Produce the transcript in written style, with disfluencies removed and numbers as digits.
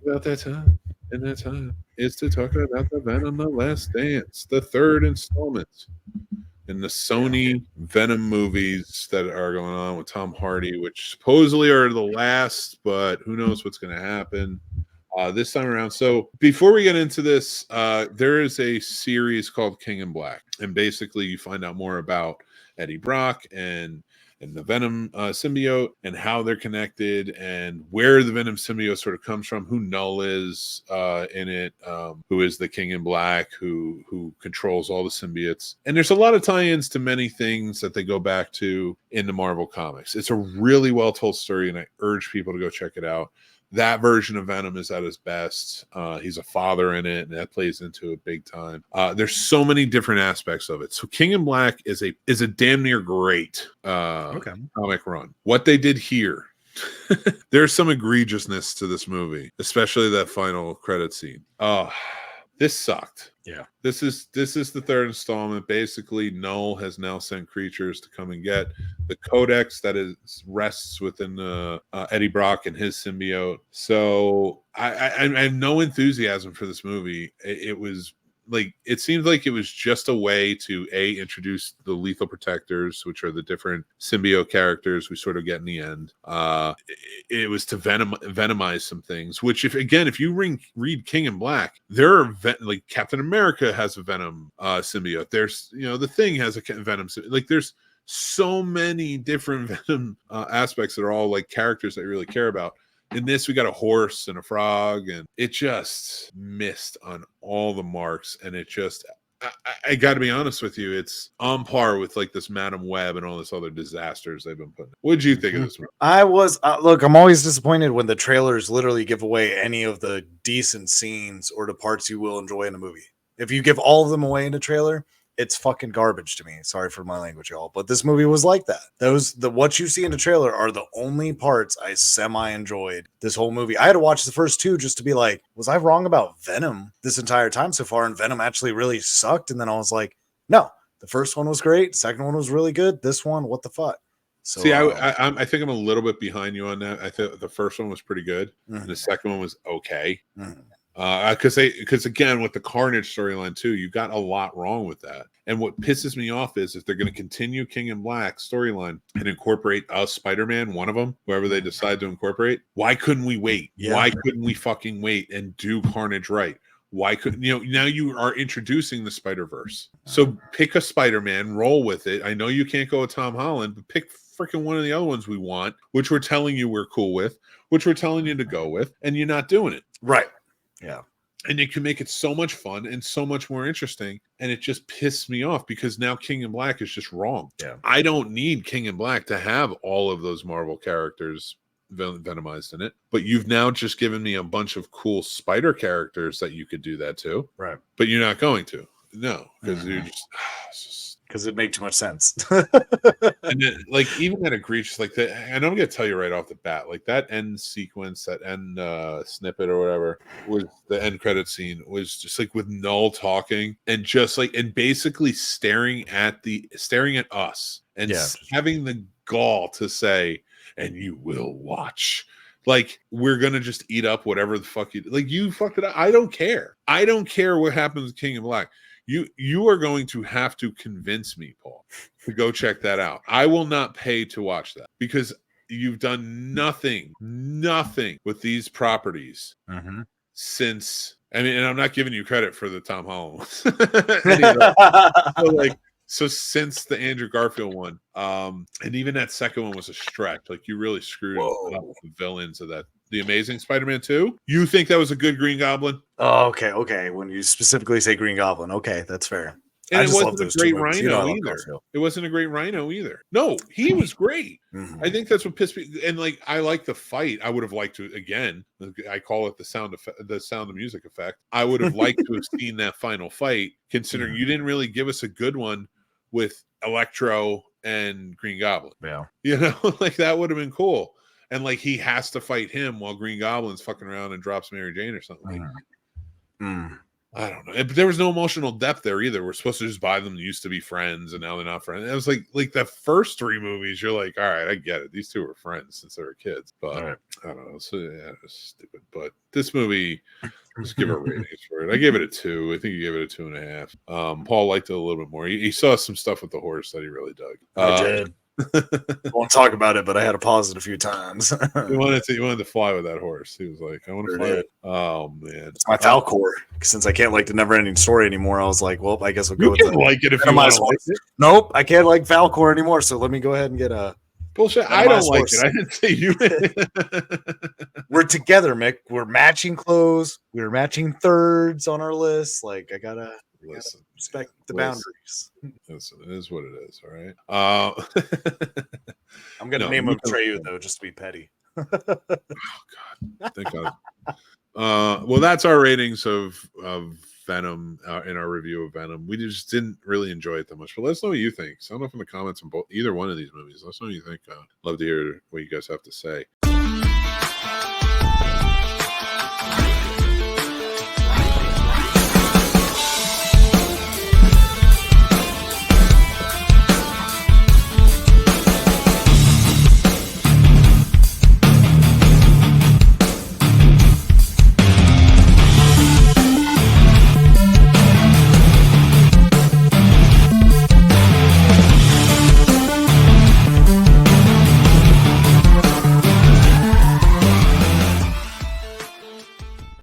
about that time, and that time is to talk about the Venom: The Last Dance, the third installment in the Yeah. Sony Venom movies that are going on with Tom Hardy, which supposedly are the last, but who knows what's going to happen this time around. So before we get into this, there is a series called King in Black, and basically you find out more about Eddie Brock and the Venom symbiote and how they're connected and where the Venom symbiote sort of comes from, who Null is in it, who is the King in Black, who controls all the symbiotes. And there's a lot of tie-ins to many things that they go back to in the Marvel comics. It's a really well told story, and I urge people to go check it out. That version of Venom is at his best. He's a father in it, and that plays into it big time. There's so many different aspects of it. So King in Black is a damn near great comic run. What they did here, there's some egregiousness to this movie, especially that final credit scene. This sucked. Yeah. This is the third installment. Basically, Null has now sent creatures to come and get the codex that rests within Eddie Brock and his symbiote. So I have no enthusiasm for this movie. It was like, it seemed like it was just a way to introduce the lethal protectors, which are the different symbiote characters we sort of get in the end. It was to venomize some things, which if you read King in Black, there are like Captain America has a Venom symbiote. There's, the Thing has a Venom symbiote. Like, there's so many different Venom aspects that are all like characters that you really care about. In this, we got a horse and a frog, and it just missed on all the marks. And it just, I got to be honest with you, it's on par with like this Madam Web and all this other disasters they've been putting. What did you think of this movie? I was look, I'm always disappointed when the trailers literally give away any of the decent scenes or the parts you will enjoy in a movie. If you give all of them away in a trailer, it's fucking garbage to me. Sorry for my language, y'all, but this movie was like that. What you see in the trailer are the only parts I semi enjoyed this whole movie. I had to watch the first two just to be like, was I wrong about Venom this entire time so far? And Venom actually really sucked. And then I was like, no, the first one was great. The second one was really good. This one, what the fuck? So, see, I think I'm a little bit behind you on that. I think the first one was pretty good, and the second one was okay. Because again, with the Carnage storyline too, you got a lot wrong with that. And what pisses me off is if they're going to continue King in Black storyline and incorporate a Spider-Man, one of them, whoever they decide to incorporate, why couldn't we wait? Yeah. Why couldn't we fucking wait and do Carnage right? Why couldn't now you are introducing the Spider-Verse. So pick a Spider-Man, roll with it. I know you can't go with Tom Holland, but pick freaking one of the other ones we want, which we're telling you we're cool with, which we're telling you to go with, and you're not doing it. Right. Yeah. And it can make it so much fun and so much more interesting. And it just pissed me off because now King in Black is just wrong. Yeah. I don't need King in Black to have all of those Marvel characters venomized in it. But you've now just given me a bunch of cool spider characters that you could do that to. Right. But you're not going to. No. Because you're just because it made too much sense. And then, like, even that egregious, like that, and I'm gonna tell you right off the bat, like that end sequence, that end snippet or whatever, was the end credit scene, was just like with Null talking and just like, and basically staring at us and having the gall to say, "And you will watch." Like, we're gonna just eat up whatever the fuck you fucked it up. I don't care. I don't care what happens with King in Black. You are going to have to convince me, Paul, to go check that out. I will not pay to watch that because you've done nothing with these properties since. I mean, and I'm not giving you credit for the Tom Holland ones. So since the Andrew Garfield one, and even that second one was a stretch. Like, you really screwed up the villains of that. The Amazing Spider-Man 2? You think that was a good Green Goblin? Oh, okay. When you specifically say Green Goblin, okay, that's fair. And it wasn't a great Rhino either. It wasn't a great Rhino either. No, he was great. I think that's what pissed me. And like, I like the fight. I would have liked to, again, I call it the sound of music effect. I would have liked to have seen that final fight, considering you didn't really give us a good one with Electro and Green Goblin. Yeah. Like, that would have been cool. And like, he has to fight him while Green Goblin's fucking around and drops Mary Jane or something. I don't know. But there was no emotional depth there either. We're supposed to just buy them used to be friends and now they're not friends. It was like the first 3 movies, you're like, all right, I get it. These 2 were friends since they were kids. But Right. I don't know. So yeah, it's stupid. But this movie, let's give a ratings for it. I gave it a 2. I think you gave it a 2.5. Paul liked it a little bit more. He saw some stuff with the horse that he really dug. I did. I won't talk about it, but I had to pause it a few times. He wanted to fly with that horse. He was like, I want to Sure fly. did. Oh man, It's my Falcor. Since I can't like the never ending story anymore, I was like, well, I guess we'll go you with can the like it if you Venom want horse. to like it. Nope, I can't like Falcor anymore. So let me go ahead and get a Bullshit. I don't like it. I didn't say you. We're together, Mick. We're matching clothes. We're matching thirds on our list. Like I gotta respect the boundaries. Listen, it is what it is. All right. I'm gonna name him Treyu though, just to be petty. Oh God! Thank God. Well, that's our ratings of Venom in our review of Venom. We just didn't really enjoy it that much. But let us know what you think. Sound off in the comments on either one of these movies. Let us know what you think. Love to hear what you guys have to say.